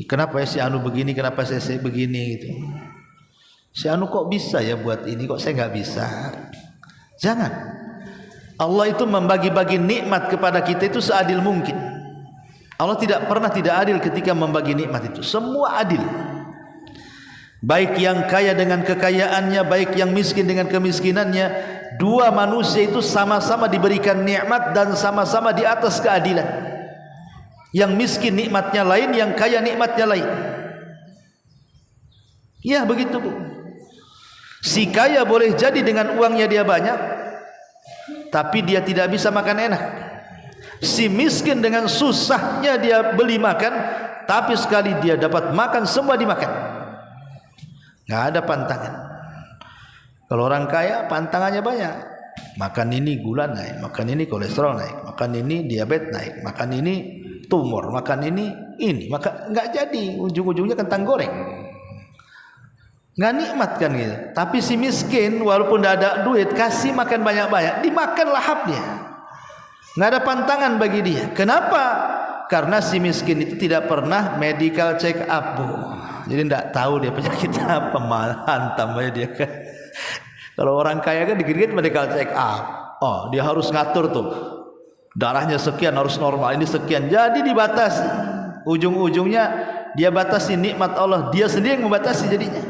Kenapa ya si Anu begini, kenapa saya begini gitu. Si Anu kok bisa ya buat ini, kok saya nggak bisa. Jangan. Allah itu membagi-bagi nikmat kepada kita itu seadil mungkin. Allah tidak pernah tidak adil ketika membagi nikmat itu. Semua adil. Baik yang kaya dengan kekayaannya, baik yang miskin dengan kemiskinannya, dua manusia itu sama-sama diberikan nikmat dan sama-sama di atas keadilan. Yang miskin nikmatnya lain, yang kaya nikmatnya lain. Ya begitu Bu. Si kaya boleh jadi dengan uangnya dia banyak, tapi dia tidak bisa makan enak. Si miskin dengan susahnya dia beli makan, tapi sekali dia dapat makan semua dimakan. Nggak ada pantangan. Kalau orang kaya pantangannya banyak. Makan ini gula naik, makan ini kolesterol naik, makan ini diabetes naik, makan ini tumor, makan ini, maka nggak jadi, ujung-ujungnya kentang goreng. Nggak nikmat kan gitu. Tapi si miskin walaupun tidak ada duit, kasih makan banyak-banyak, dimakan lahapnya. Nggak ada pantangan bagi dia. Kenapa? Karena si miskin itu tidak pernah medical check up Bu. Jadi tidak tahu dia penyakit apa, malah hantam aja dia kan. Kalau orang kaya kan dikit-dikit medical check up. Dia harus ngatur tuh. Darahnya sekian harus normal, ini sekian. Jadi dibatasi. Ujung-ujungnya dia batasi nikmat Allah, dia sendiri yang membatasi jadinya.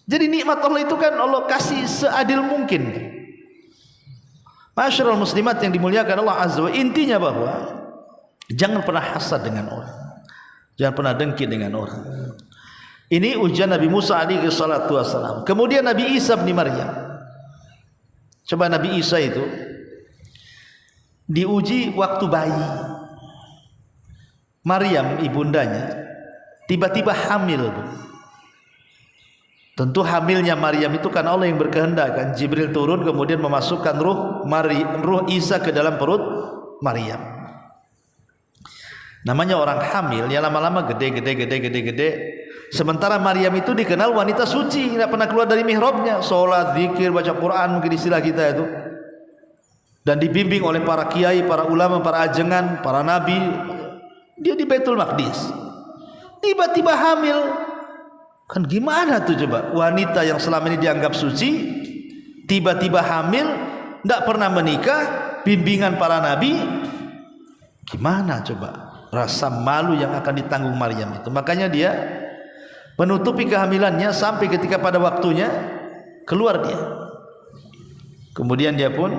Jadi nikmat Allah itu kan Allah kasih seadil mungkin. Masyarul muslimat yang dimuliakan Allah Azza wa Jalla, intinya bahwa jangan pernah hasad dengan orang. Jangan pernah dengki dengan orang. Ini ujian Nabi Musa alaihi salatu wassalam. Kemudian Nabi Isa bin Maryam. Coba Nabi Isa itu diuji waktu bayi. Maryam ibundanya tiba-tiba hamil. Tentu hamilnya Maryam itu kan Allah yang berkehendak kan. Jibril turun kemudian memasukkan ruh Isa ke dalam perut Maryam. Namanya orang hamil ya lama-lama gede. Sementara Maryam itu dikenal wanita suci, tidak pernah keluar dari mihrabnya, sholat, zikir, baca Quran mungkin istilah kita itu. Dan dibimbing oleh para kiai, para ulama, para ajengan, para nabi. Dia di Baitul Maqdis. Tiba-tiba hamil. Kan gimana tuh coba? Wanita yang selama ini dianggap suci tiba-tiba hamil, tidak pernah menikah, bimbingan para nabi. Gimana coba? Rasa malu yang akan ditanggung Maryam itu. Makanya dia menutupi kehamilannya sampai ketika pada waktunya keluar dia. Kemudian dia pun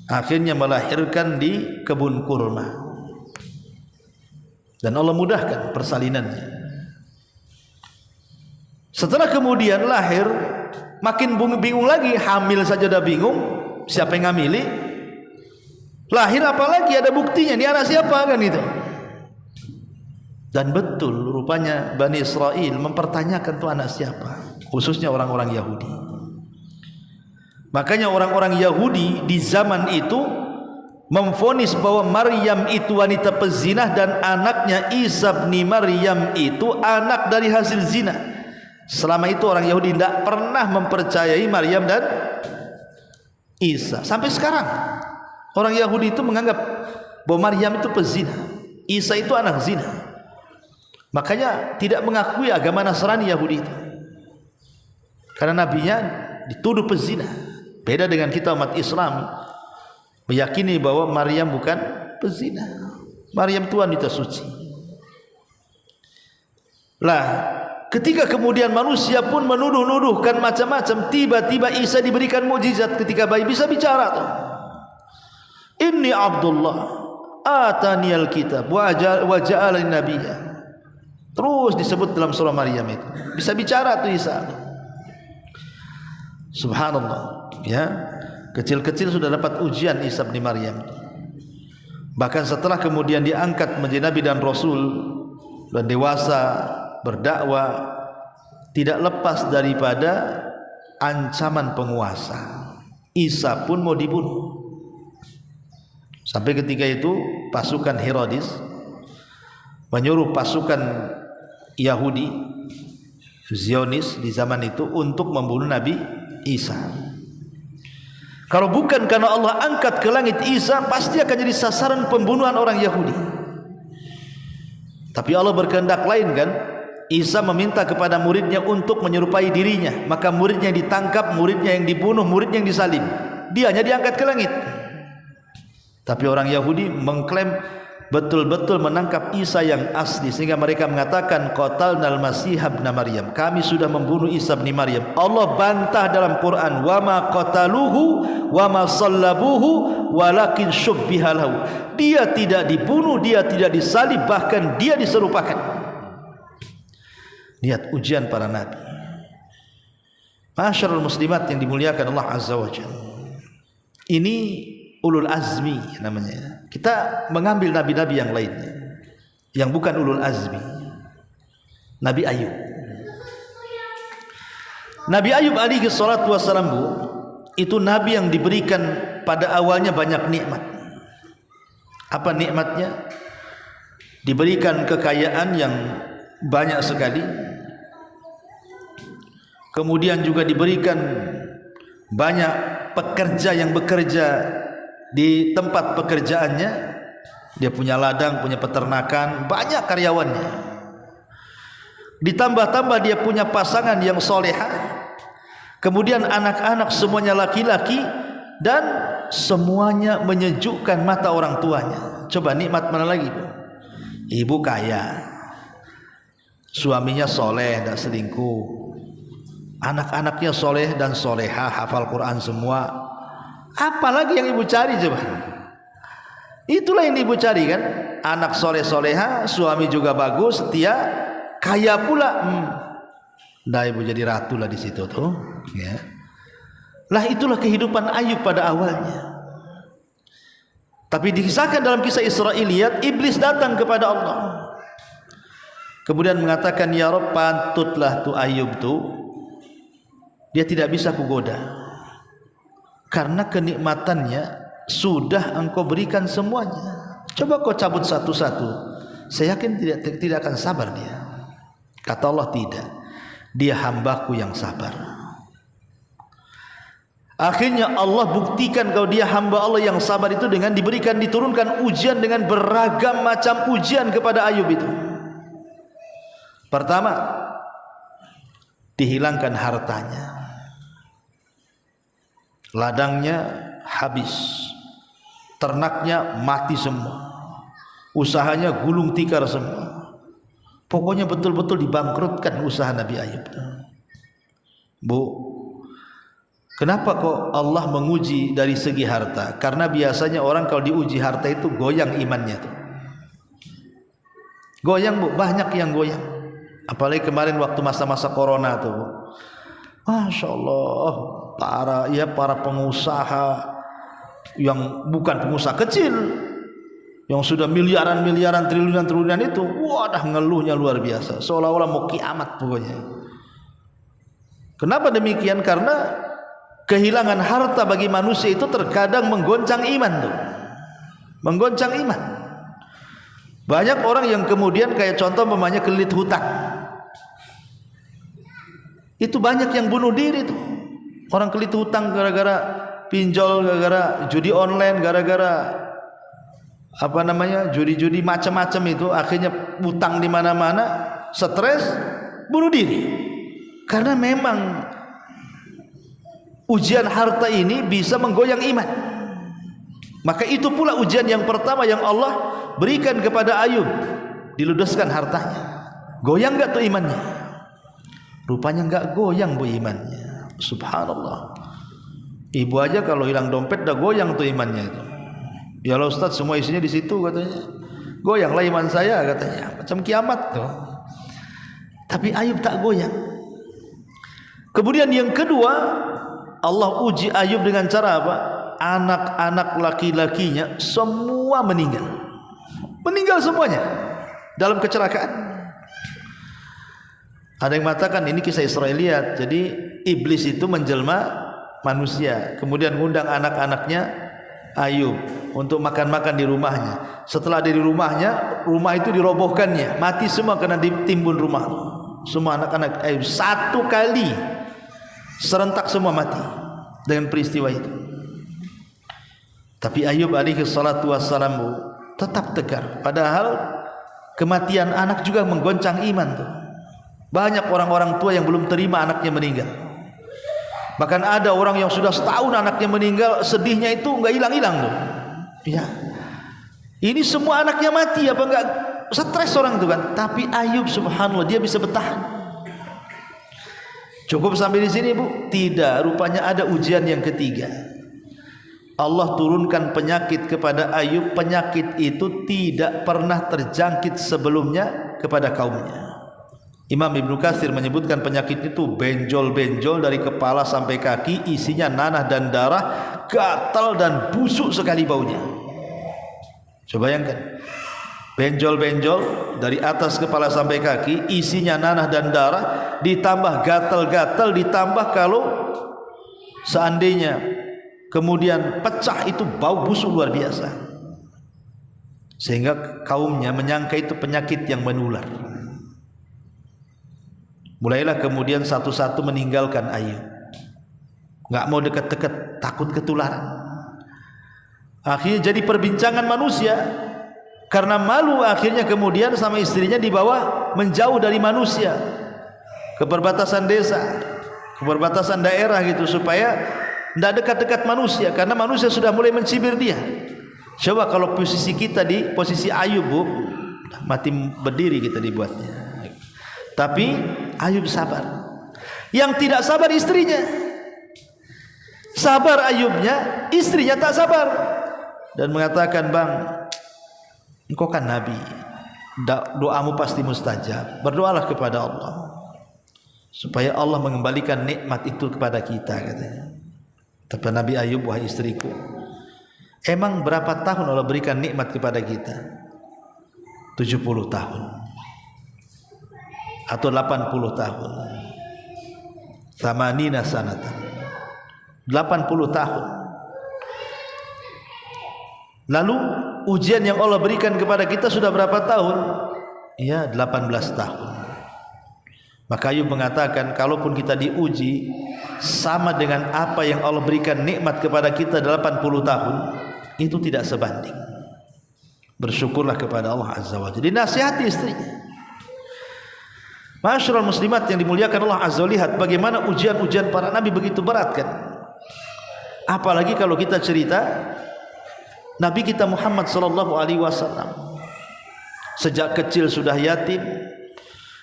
akhirnya melahirkan di kebun kurma. Dan Allah mudahkan persalinannya. Setelah kemudian lahir, makin bingung lagi, hamil saja udah bingung, siapa yang ngamili? Lahir apalagi ada buktinya, ini anak siapa kan itu. Dan betul rupanya Bani Israel mempertanyakan tuh anak siapa, khususnya orang-orang Yahudi. Makanya orang-orang Yahudi di zaman itu memvonis bahwa Maryam itu wanita pezinah dan anaknya Isa bin Maryam itu anak dari hasil zina. Selama itu orang Yahudi tidak pernah mempercayai Maryam dan Isa. Sampai sekarang orang Yahudi itu menganggap bahwa Maryam itu pezina, Isa itu anak zina. Makanya tidak mengakui agama Nasrani Yahudi itu. Karena nabinya dituduh pezina. Beda dengan kita umat Islam, meyakini bahwa Maryam bukan pezina. Maryam itu wanita suci. Lah, ketika kemudian manusia pun menuduh-nuduhkan macam-macam, tiba-tiba Isa diberikan mukjizat ketika bayi bisa bicara tuh. Inni Abdullah, ataniyal kitab wa ja'alani nabiyya. Terus disebut dalam surah Maryam itu. Bisa bicara tuh Isa. Subhanallah, ya. Kecil-kecil sudah dapat ujian Isa bin Maryam. Bahkan setelah kemudian diangkat menjadi nabi dan rasul dan dewasa berdakwah, tidak lepas daripada ancaman penguasa. Isa pun mau dibunuh. Sampai ketika itu pasukan Herodes menyuruh pasukan Yahudi Zionis di zaman itu untuk membunuh Nabi Isa. Kalau bukan karena Allah angkat ke langit Isa, pasti akan jadi sasaran pembunuhan orang Yahudi. Tapi Allah berkehendak lain kan. Isa meminta kepada muridnya untuk menyerupai dirinya, maka muridnya yang ditangkap, muridnya yang dibunuh, muridnya yang disalib. Dianya diangkat ke langit. Tapi orang Yahudi mengklaim betul-betul menangkap Isa yang asli, sehingga mereka mengatakan qatalnal masih ibn Maryam, kami sudah membunuh Isa bin Maryam. Allah bantah dalam Quran, wa ma qataluhu wa ma sallabuhu walakin syubbiha lahu. Dia tidak dibunuh, dia tidak disalib, bahkan dia diserupakan. Lihat ujian para nabi. Masyarul muslimat yang dimuliakan Allah Azza wa Jalla. Ini ulul azmi namanya. Kita mengambil nabi-nabi yang lainnya yang bukan ulul azmi. Nabi Ayub. Nabi Ayub alaihi salatu wassalam, Bu, itu nabi yang diberikan pada awalnya banyak nikmat. Apa nikmatnya? Diberikan kekayaan yang banyak sekali. Kemudian juga diberikan banyak pekerja yang bekerja di tempat pekerjaannya. Dia punya ladang, punya peternakan, banyak karyawannya. Ditambah-tambah dia punya pasangan yang solehah. Kemudian anak-anak semuanya laki-laki, dan semuanya menyejukkan mata orang tuanya. Coba nikmat mana lagi, Bu? Ibu kaya, suaminya soleh dan selingkuh, anak-anaknya soleh dan solehah, hafal Quran semua. Apalagi yang ibu cari coba? Itulah yang ibu cari kan? Anak soleh soleha, suami juga bagus, setia, kaya pula. Nah, ibu jadi ratu lah di situ tuh. Ya. Lah itulah kehidupan Ayub pada awalnya. Tapi dikisahkan dalam kisah Israiliyat, iblis datang kepada Allah. Kemudian mengatakan, ya Rabb, pantutlah tu Ayub tu, dia tidak bisa kugoda. Karena kenikmatannya sudah engkau berikan semuanya. Coba kau cabut satu-satu, saya yakin tidak akan sabar dia. Kata Allah, tidak, dia hambaku yang sabar. Akhirnya Allah buktikan kalau dia hamba Allah yang sabar itu dengan diturunkan ujian dengan beragam macam ujian kepada Ayub itu. Pertama, dihilangkan hartanya. Ladangnya habis, ternaknya mati semua, usahanya gulung tikar semua. Pokoknya betul-betul dibangkrutkan usaha Nabi Ayub. Bu, kenapa kok Allah menguji dari segi harta? Karena biasanya orang kalau diuji harta itu goyang imannya tuh. Goyang, Bu, banyak yang goyang. Apalagi kemarin waktu masa-masa corona tuh, Bu. Masya Allah, para pengusaha yang bukan pengusaha kecil, yang sudah miliaran, triliunan itu, wadah ngeluhnya luar biasa, seolah-olah mau kiamat pokoknya. Kenapa demikian? Karena kehilangan harta bagi manusia itu terkadang menggoncang iman tuh, menggoncang iman. Banyak orang yang kemudian kayak contoh namanya kelilit hutang, itu banyak yang bunuh diri tuh. Orang kelilit hutang gara-gara pinjol, gara-gara judi online, gara-gara apa namanya, judi-judi macam-macam itu, akhirnya utang di mana-mana, stres, bunuh diri. Karena memang ujian harta ini bisa menggoyang iman. Maka itu pula ujian yang pertama yang Allah berikan kepada Ayub, diludeskan hartanya. Goyang enggak tuh imannya? Rupanya enggak goyang bu imannya. Subhanallah. Ibu aja kalau hilang dompet dah goyang tuh imannya itu. Ya Allah Ustaz, semua isinya di situ katanya. Goyanglah iman saya katanya. Macam kiamat tuh. Tapi Ayub tak goyang. Kemudian yang kedua, Allah uji Ayub dengan cara apa? Anak-anak laki-lakinya semua meninggal. Meninggal semuanya dalam kecelakaan. Ada yang mengatakan ini kisah Israeliat. Jadi iblis itu menjelma manusia, kemudian ngundang anak-anaknya Ayub untuk makan-makan di rumahnya. Setelah dari rumahnya, rumah itu dirobohkannya, mati semua karena ditimbun rumah. Semua anak-anak Ayub satu kali serentak semua mati dengan peristiwa itu. Tapi Ayub alaihi salatu wassalam tetap tegar. Padahal kematian anak juga menggoncang iman tuh. Banyak orang-orang tua yang belum terima anaknya meninggal. Bahkan ada orang yang sudah setahun anaknya meninggal, sedihnya itu enggak hilang-hilang tuh. Ya. Ini semua anaknya mati, apa enggak stres orang itu kan? Tapi Ayub subhanallah dia bisa bertahan. Cukup sampai di sini Bu? Tidak, rupanya ada ujian yang ketiga. Allah turunkan penyakit kepada Ayub. Penyakit itu tidak pernah terjangkit sebelumnya kepada kaumnya. Imam Ibnu Katsir menyebutkan penyakit itu benjol-benjol dari kepala sampai kaki, isinya nanah dan darah, gatal dan busuk sekali baunya. Coba bayangkan, benjol-benjol dari atas kepala sampai kaki, isinya nanah dan darah, ditambah gatal-gatal, ditambah kalau seandainya kemudian pecah itu bau busuk luar biasa, sehingga kaumnya menyangka itu penyakit yang menular. Mulailah kemudian satu-satu meninggalkan Ayub, nggak mau dekat-dekat, takut ketularan. Akhirnya jadi perbincangan manusia. Karena malu, akhirnya kemudian sama istrinya dibawa menjauh dari manusia ke perbatasan desa, ke perbatasan daerah gitu, supaya tidak dekat-dekat manusia. Karena manusia sudah mulai mencibir dia. Coba kalau posisi kita di posisi Ayub Bu, mati berdiri kita dibuatnya. Tapi Ayub sabar. Yang tidak sabar istrinya. Sabar Ayubnya, istrinya tak sabar. Dan mengatakan, "Bang, engkau kan nabi, doamu pasti mustajab. Berdoalah kepada Allah supaya Allah mengembalikan nikmat itu kepada kita," katanya. Tapi Nabi Ayub, "Wahai istriku, emang berapa tahun Allah berikan nikmat kepada kita? 70 tahun atau 80 tahun, 80 sanatan, 80 tahun. Lalu ujian yang Allah berikan kepada kita sudah berapa tahun? Ya, 18 tahun. Maka Ayub mengatakan, kalaupun kita diuji sama dengan apa yang Allah berikan nikmat kepada kita 80 tahun, itu tidak sebanding. Bersyukurlah kepada Allah Azza wa Jalla. Dinasihati istrinya. Masyarul muslimat yang dimuliakan Allah Azza wa Jalla, lihat bagaimana ujian-ujian para nabi begitu berat kan. Apalagi kalau kita cerita Nabi kita Muhammad sallallahu alaihi wasallam, sejak kecil sudah yatim,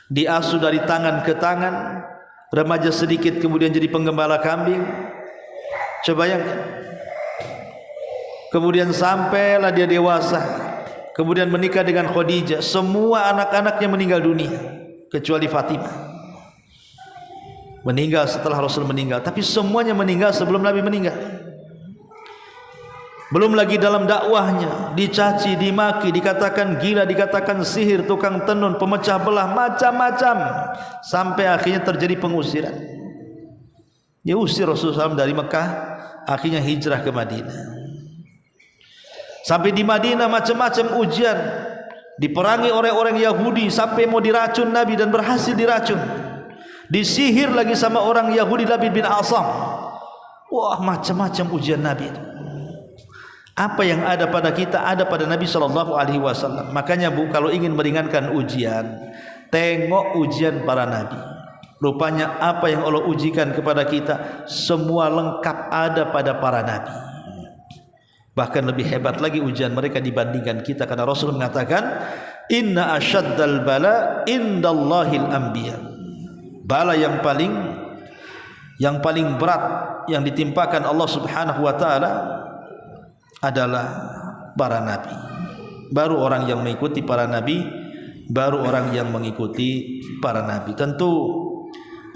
diasuh dari tangan ke tangan, remaja sedikit kemudian jadi penggembala kambing. Coba bayangkan. Kemudian sampailah dia dewasa, kemudian menikah dengan Khadijah. Semua anak-anaknya meninggal dunia kecuali Fatimah. Meninggal setelah Rasul meninggal, tapi semuanya meninggal sebelum Nabi meninggal. Belum lagi dalam dakwahnya dicaci, dimaki, dikatakan gila, dikatakan sihir, tukang tenun, pemecah belah, macam-macam, sampai akhirnya terjadi pengusiran. Dia usir Rasulullah SAW dari Mekah, akhirnya hijrah ke Madinah. Sampai di Madinah macam-macam ujian, diperangi oleh orang Yahudi sampai mau diracun Nabi dan berhasil diracun. Disihir lagi sama orang Yahudi, Labid bin Asam. Wah, macam-macam ujian Nabi itu. Apa yang ada pada kita ada pada Nabi SAW. Makanya Bu, kalau ingin meringankan ujian, tengok ujian para Nabi. Rupanya apa yang Allah ujikan kepada kita semua lengkap ada pada para Nabi. Bahkan lebih hebat lagi ujian mereka dibandingkan kita, karena Rasul mengatakan inna asyaddal bala indallahil anbiya. Bala yang paling berat yang ditimpakan Allah Subhanahu wa taala adalah para nabi. Baru orang yang mengikuti para nabi, baru orang yang mengikuti para nabi. Tentu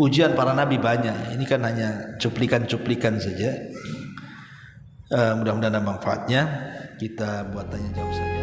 ujian para nabi banyak. Ini kan hanya cuplikan-cuplikan saja. Mudah-mudahan ada manfaatnya. Kita buat tanya jawab saja.